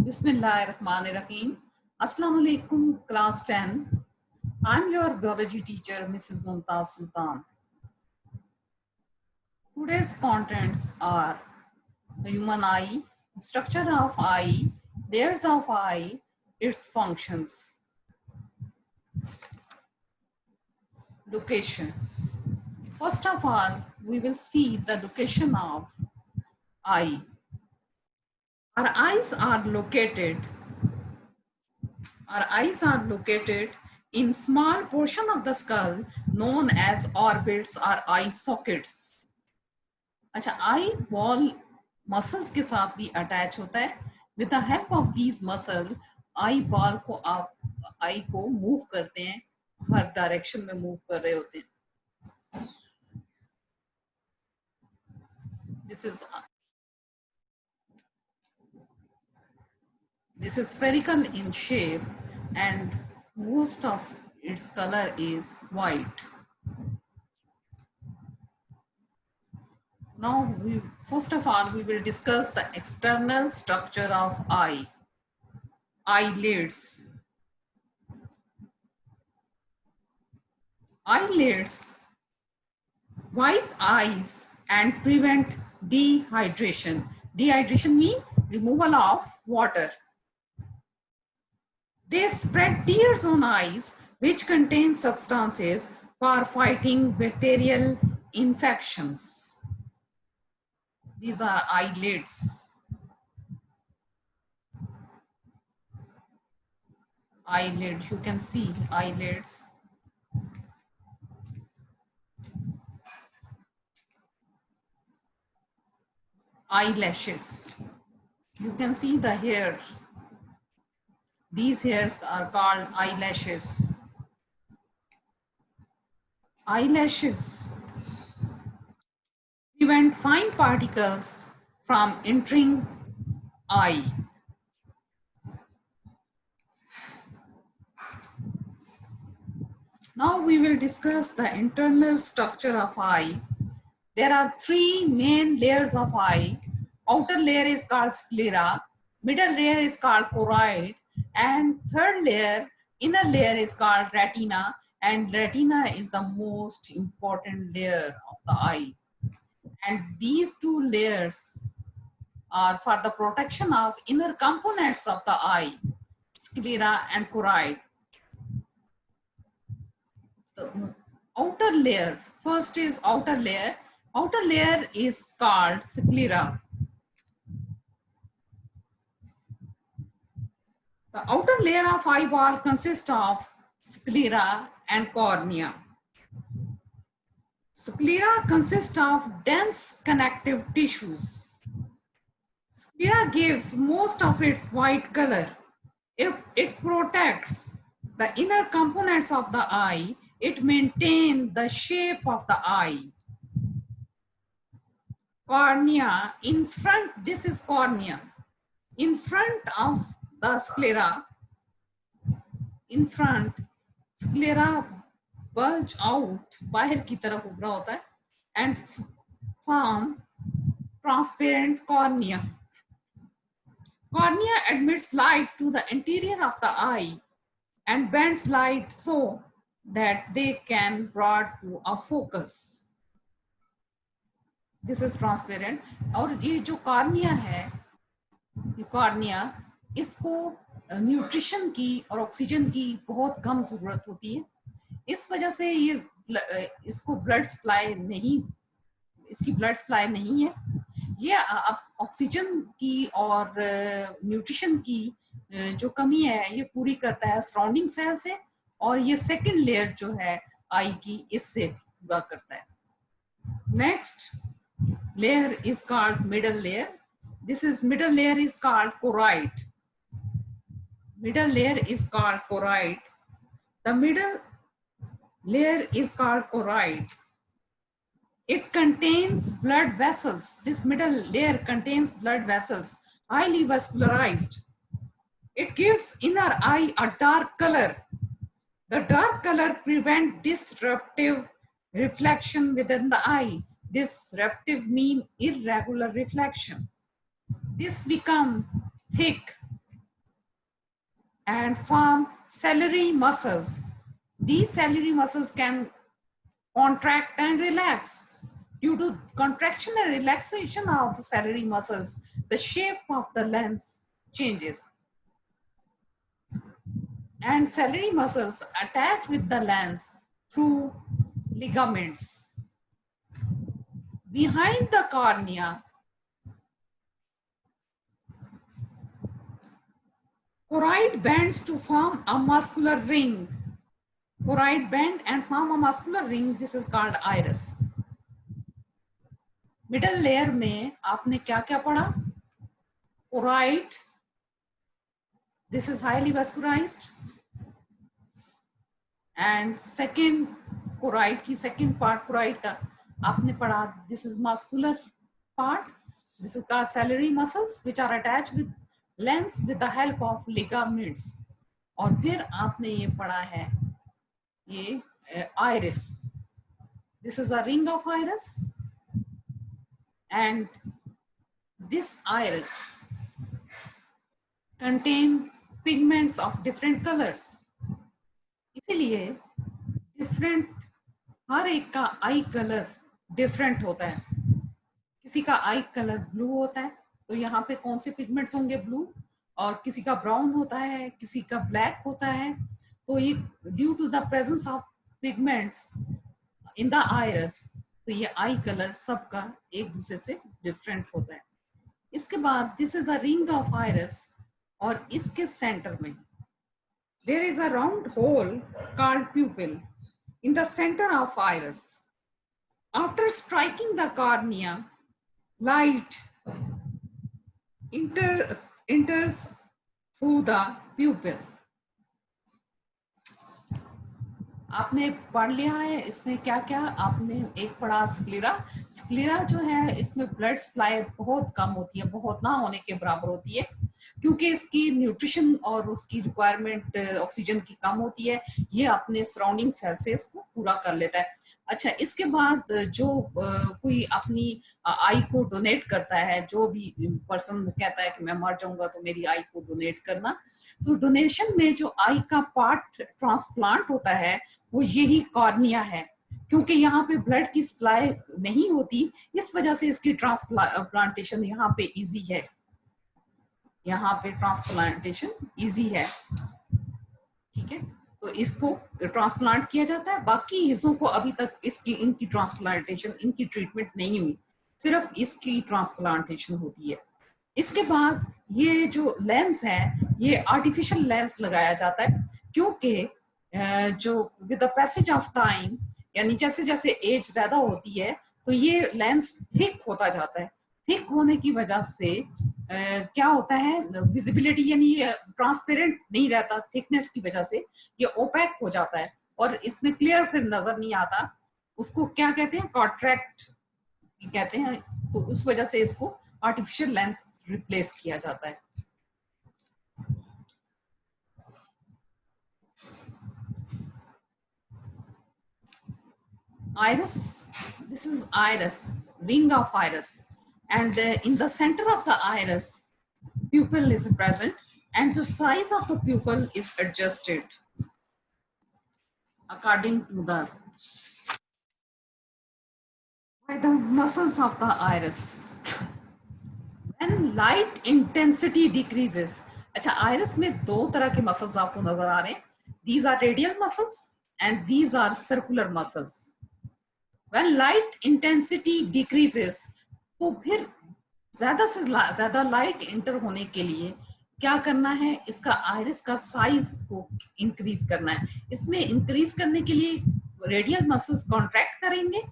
Bismillahirrahmanirrahim. Assalamu alaikum, class 10. I'm your biology teacher, Mrs. Mumtaz Sultan. Today's contents are the human eye, structure of eye, layers of eye, its functions. Location. First of all, we will see the location of eye. Our eyes are located in small portion of the skull known as orbits or eye sockets. अच्छा, eye ball muscles के साथ भी attach होता है. With the help of these muscle eye ball को आप आई को move करते हैं, हर डायरेक्शन में मूव कर रहे होते हैं. This is spherical in shape and most of its color is white. Now, first of all, we will discuss the external structure of eye. Eyelids. Eyelids wipe eyes and prevent dehydration. Dehydration means removal of water. They spread tears on eyes, which contain substances for fighting bacterial infections. These are eyelids. Eyelid, you can see eyelids. Eyelashes. You can see the hairs. These hairs are called eyelashes. Eyelashes prevent fine particles from entering eye. Now we will discuss the internal structure of eye. There are three main layers of eye. Outer layer is called sclera, middle layer is called choroid, and third layer, inner layer is called retina, and retina is the most important layer of the eye. And these two layers are for the protection of inner components of the eye, sclera and choroid. The outer layer, first is outer layer. Outer layer is called sclera. The outer layer of eyeball consists of sclera and cornea. Sclera consists of dense connective tissues. Sclera gives most of its white color. It protects the inner components of the eye. It maintains the shape of the eye. Cornea, in front, this is cornea. In front of the sclera, in front, sclera bulge out, बाहर की तरफ उभरा होता है, and form transparent cornea. Cornea admits light to the interior of the eye and bends light so that they can brought to a focus. This is transparent. और ये जो cornea है, ये cornea, इसको न्यूट्रिशन की और ऑक्सीजन की बहुत कम जरूरत होती है. इस वजह से ये इसको ब्लड सप्लाई नहीं, इसकी ब्लड सप्लाई नहीं है. ये ऑक्सीजन की और न्यूट्रिशन की जो कमी है ये पूरी करता है सराउंडिंग सेल से, और ये सेकंड लेयर जो है आई की, इससे पूरा करता है. Next layer is called middle layer. This is middle layer is called choroid. Middle layer is called choroid. The middle layer is called choroid. It contains blood vessels. This middle layer contains blood vessels, highly vascularized. It gives inner eye a dark color. The dark color prevents disruptive reflection within the eye. Disruptive mean irregular reflection. This become thick and form ciliary muscles. These ciliary muscles can contract and relax. Due to contraction and relaxation of ciliary muscles, the shape of the lens changes. And ciliary muscles attach with the lens through ligaments. Behind the cornea, choroid bends to form a muscular ring. Choroid bend and form a muscular ring. This is called iris. Middle layer में आपने क्या क्या पढ़ा? Choroid. This is highly vascularized. And second choroid की second part choroid का आपने पढ़ा. This is muscular part. This is called ciliary muscles which are attached with lens with the help of ligaments. और फिर आपने ये पढ़ा है ये iris. This is a ring of iris, and this iris contain pigments of different colors. इसीलिए different हर एक का आई कलर डिफरेंट होता है. किसी का आई कलर ब्लू होता है तो यहाँ पे कौन से पिगमेंट्स होंगे? ब्लू. और किसी का ब्राउन होता है, किसी का ब्लैक होता है. तो ये due to the presence of pigments in the iris, तो ये आई कलर सबका एक दूसरे से डिफरेंट होता है. इसके बाद this is the ring of iris, और इसके सेंटर में there is a round hole called pupil in the center of iris. After striking the cornea, light enters through the pupil. आपने पढ़ लिया है इसमें क्या क्या. आपने एक पढ़ा स्क्लेरा. स्क्लेरा जो है इसमें ब्लड सप्लाई बहुत कम होती है, बहुत ना होने के बराबर होती है, क्योंकि इसकी न्यूट्रिशन और उसकी रिक्वायरमेंट ऑक्सीजन की कम होती है. ये अपने सराउंडिंग सेल से इसको पूरा कर लेता है. अच्छा, इसके बाद जो कोई अपनी आई को डोनेट करता है, जो भी पर्सन कहता है कि मैं मर जाऊंगा तो मेरी आई को डोनेट करना, तो डोनेशन में जो आई का पार्ट ट्रांसप्लांट होता है वो यही कॉर्निया है. क्योंकि यहाँ पे ब्लड की सप्लाई नहीं होती, इस वजह से इसकी ट्रांसप्लांटेशन यहाँ पे इजी है. यहाँ पे ट्रांसप्लांटेशन इजी है. ठीक है, तो इसको ट्रांसप्लांट किया जाता है. बाकी हिस्सों को अभी तक इनकी ट्रांसप्लांटेशन, इनकी ट्रीटमेंट नहीं हुई, सिर्फ इसकी ट्रांसप्लांटेशन होती है. इसके बाद ये जो लेंस है ये आर्टिफिशियल लेंस लगाया जाता है, क्योंकि जो with the passage of time, यानी जैसे जैसे एज ज्यादा होती है तो ये लेंस थिक होता जाता है. थिक होने की वजह से क्या होता है, विजिबिलिटी यानी ट्रांसपेरेंट नहीं रहता. थिकनेस की वजह से ये ओपैक हो जाता है और इसमें क्लियर फिर नजर नहीं आता. उसको क्या कहते हैं? कॉन्ट्रैक्ट कहते हैं. तो उस वजह से इसको आर्टिफिशियल लेंस रिप्लेस किया जाता है. Iris, this is iris, ring of iris, and in the center of the iris, pupil is present, and the size of the pupil is adjusted according to by the muscles of the iris. When light intensity decreases, अच्छा, iris में दो तरह के muscles आपको नजर आ रहे हैं. These are radial muscles and these are circular muscles. When light intensity decreases, तो फिर ज्यादा से ज्यादा लाइट इंटर होने के लिए क्या करना है? इसका आइरिस का साइज को इंक्रीज करना है. इसमें इंक्रीज करने के लिए रेडियल मसल्स कॉन्ट्रैक्ट करेंगे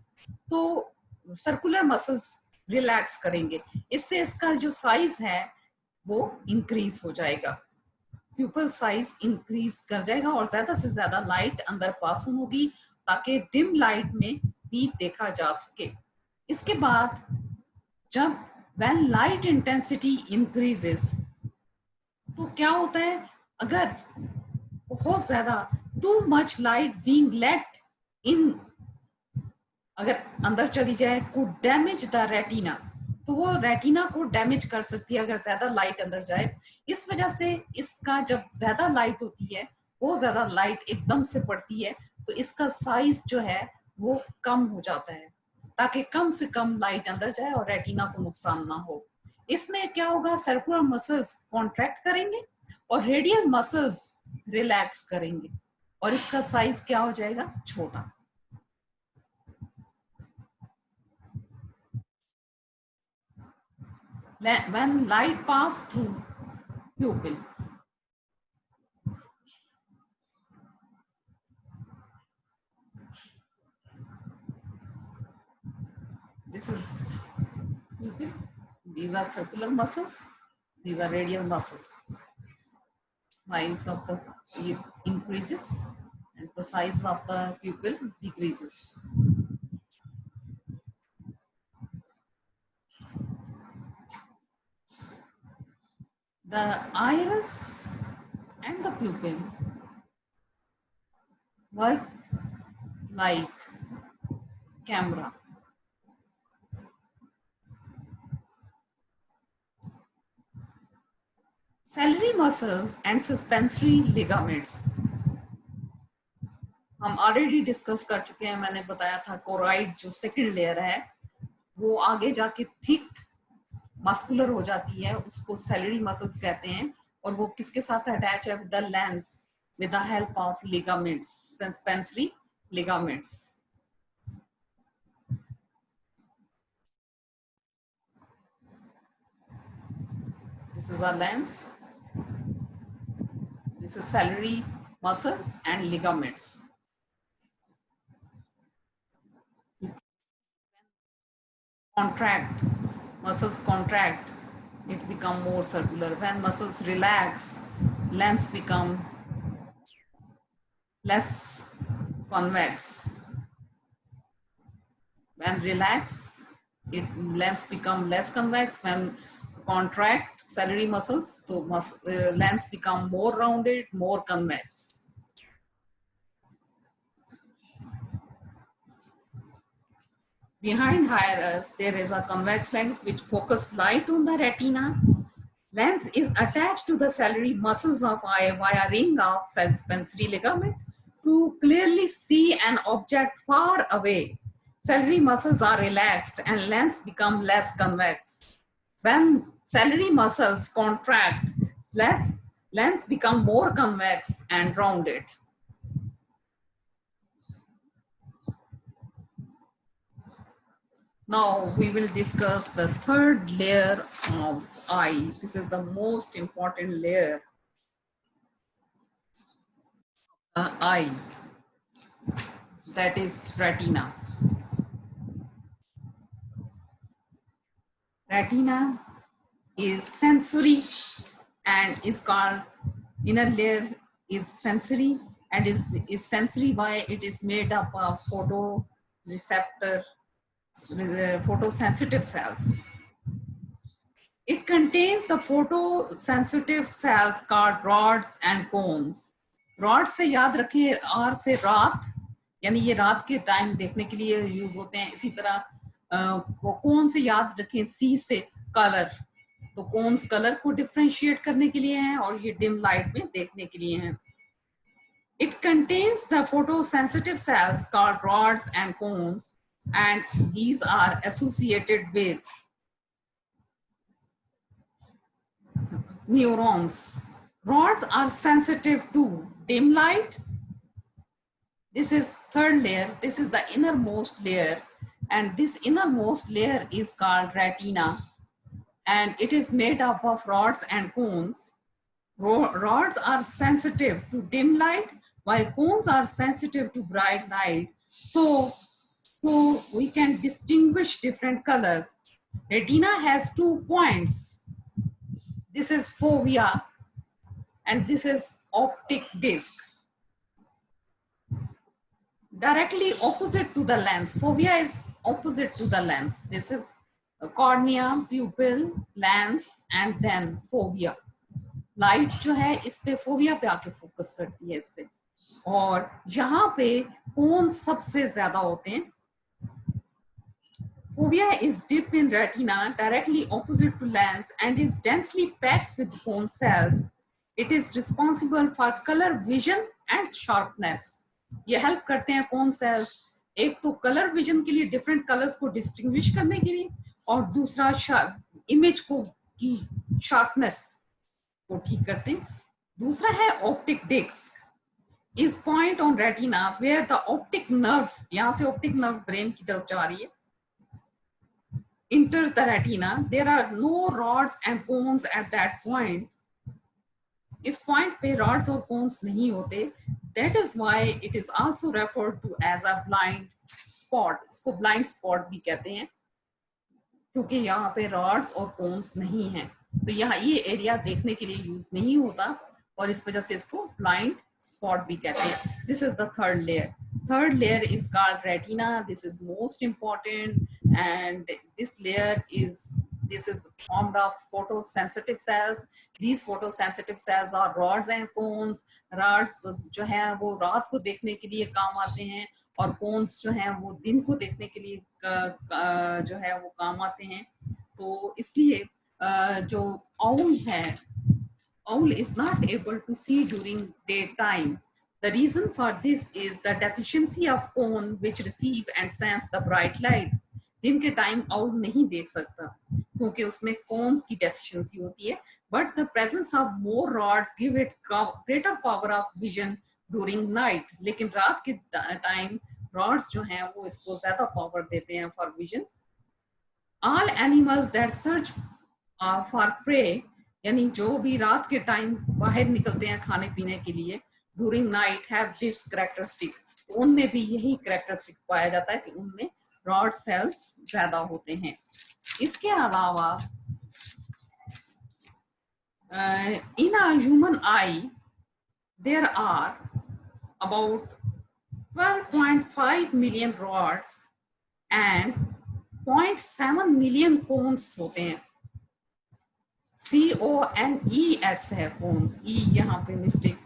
तो सर्कुलर मसल्स रिलैक्स करेंगे. इससे इसका जो साइज है वो इंक्रीज हो जाएगा. प्यूपल साइज इंक्रीज कर जाएगा और ज्यादा से ज्यादा लाइट अंदर पास होगी ताकि डिम लाइट में भी देखा जा सके. इसके बाद जब when light intensity increases, तो क्या होता है? अगर बहुत ज्यादा too much light being let in अगर अंदर चली जाए could damage the retina. तो वो रेटिना को डैमेज कर सकती है अगर ज्यादा लाइट अंदर जाए। इस वजह से इसका जब ज्यादा लाइट होती है, वो ज्यादा लाइट एकदम से पड़ती है, तो इसका साइज जो है वो कम हो जाता है, ताकि कम से कम लाइट अंदर जाए और रेटिना को नुकसान ना हो। इसमें क्या होगा, सर्कुलर मसल्स कॉन्ट्रैक्ट करेंगे और रेडियल मसल्स रिलैक्स करेंगे, और इसका साइज क्या हो जाएगा, छोटा। When light pass through pupil, this is pupil, these are circular muscles, these are radial muscles. Size of the ear increases and the size of the pupil decreases. The iris and the pupil work like camera. Ciliary muscles and suspensory ligaments हम already discuss कर चुके हैं। मैंने बताया था choroid जो second layer है वो आगे जाके थिक मस्कुलर हो जाती है, उसको सेलियरी मसल्स कहते हैं, और वो किसके साथ अटैच है, with the lens, with the help of ligaments, suspensory ligaments. This is a lens, this is ciliary muscles and ligaments. Contract, muscles contract, it become more circular. When muscles relax, lens become less convex. When relax, lens become less convex. When contract ciliary muscles, so lens become more rounded, more convex. Behind iris, there is a convex lens which focus light on the retina. Lens is attached to the ciliary muscles of eye via ring of suspensory ligament to clearly see an object far away. Ciliary muscles are relaxed and lens become less convex. When ciliary muscles contract, lens become more convex and rounded. Now we will discuss the third layer of eye. This is the most important layer. Eye, that is retina. Retina is sensory and is called, inner layer is sensory and is sensory why it is made up of photoreceptor, photosensitive cells. It contains the photosensitive cells called rods and cones. Rods से याद रखें, R से रात, यानी ये रात के time देखने के लिए यूज होते हैं। इसी तरह कोन से याद रखें, C से कलर, तो कोन्स कलर को डिफरेंशिएट करने के लिए हैं और ये डिम लाइट में देखने के लिए हैं। It contains the photosensitive cells called rods and cones, and these are associated with neurons. Rods are sensitive to dim light. This is third layer. This is the innermost layer, and this innermost layer is called retina, and it is made up of rods and cones. Rods are sensitive to dim light, while cones are sensitive to bright light. So we can distinguish different colors. Retina has 2 points. This is fovea and this is optic disc. Directly opposite to the lens. Fovea is opposite to the lens. This is cornea, pupil, lens, and then fovea. Light जो है इस पे fovea पे आके focus करती है इस पे, और यहाँ पे कोन सबसे ज्यादा होते हैं। Fovea is deep in retina, directly opposite to lens, and is densely packed with cone cells. It is responsible for color vision and sharpness. ये हेल्प करते हैं कौन सेल्स, एक तो कलर विजन के लिए डिफरेंट कलर्स को distinguish करने के लिए, और दूसरा इमेज को की शार्पनेस को ठीक करते हैं. दूसरा है optic disc is point on retina where the optic nerve, यहाँ से optic nerve brain की तरफ जा रही है, enters the retina. There are no rods and cones at that point. इस पॉइंट पे rods और cones नहीं होते. That is why it is also referred to as a blind spot. इसको blind spot भी कहते हैं क्योंकि यहाँ पे rods और cones नहीं हैं, तो यहाँ ये एरिया देखने के लिए यूज नहीं होता और इस वजह से इसको blind spot भी कहते हैं. This is the third layer. Third layer is called retina. This is most important, and this layer is formed of photosensitive cells. These photosensitive cells are rods and cones. Rods जो हैं वो रात को देखने के लिए काम आते हैं और cones जो हैं वो दिन को देखने के लिए जो है वो काम आते हैं. तो इसलिए जो owl है, owl is not able to see during daytime. The reason for this is the deficiency of cone which receive and sense the bright light. दिन के टाइम owl नहीं देख सकता क्योंकि उसमें cones की deficiency होती है, but the presence of more rods give it greater power of vision during night. लेकिन रात के टाइम rods जो हैं वो इसको ज़्यादा power देते हैं for vision. All animals that search for prey, यानी जो भी रात के टाइम बाहर निकलते हैं खाने पीने के लिए during night have this characteristic. उनमें भी यही कैरेक्टरिस्टिक पाया जाता है कि उनमें रॉड सेल्स ज्यादा होते हैं. इसके अलावा in a human eye there are about 12.5 million rods and 0.7 million cones होते हैं. CONES है कोन्स, ई यहाँ पे मिस्टेक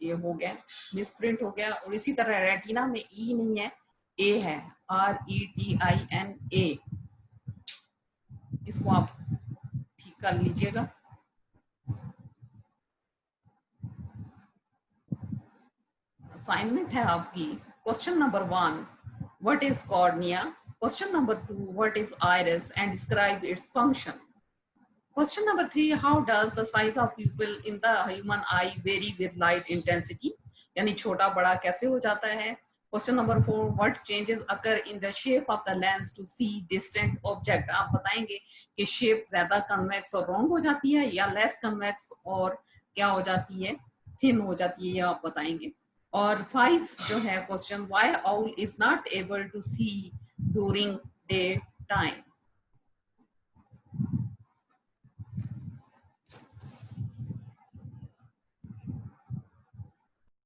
ये हो गया, मिसप्रिंट हो गया. और इसी तरह रेटिना में ई नहीं है, ए है, RETINA. इसको आप ठीक कर लीजिएगा. असाइनमेंट है आपकी. Question number 1, what is cornea. Question number 2, what is iris and describe its function. Question number 3, how does the size of pupil in the human eye vary with light intensity? यानी छोटा बड़ा कैसे हो जाता है. Question number 4, what changes occur in the shape of the lens to see distant object? आप बताएंगे कि शेप ज्यादा कन्वेक्स और रॉन्ग हो जाती है या लेस कन्वेक्स और क्या हो जाती है, थिन हो जाती है, ये आप बताएंगे. और 5 जो है question, why owl is not able to see during day time.